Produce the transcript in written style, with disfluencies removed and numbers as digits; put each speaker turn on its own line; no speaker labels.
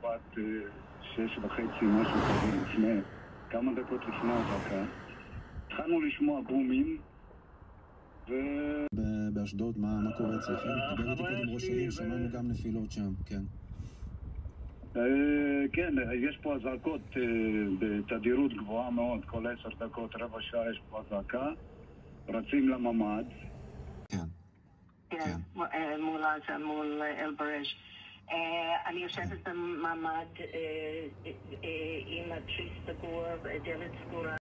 שבת 6:30, משהו כזה, כמה דקות לפני האזעקה. התחלנו לשמוע בומים,
באשדוד, מה קורה אצלכם? דיבר איתי קודם ראש העיר, שמענו גם נפילות שם, כן.
כן, יש פה אזעקות בתדירות גבוהה מאוד, כל 10 דקות, רבע שעה יש פה אזעקה, רצים לממ"ד.
כן, מול אלברש. אני יושבת בממ"ד עם התריס סגור, דלת סגורה.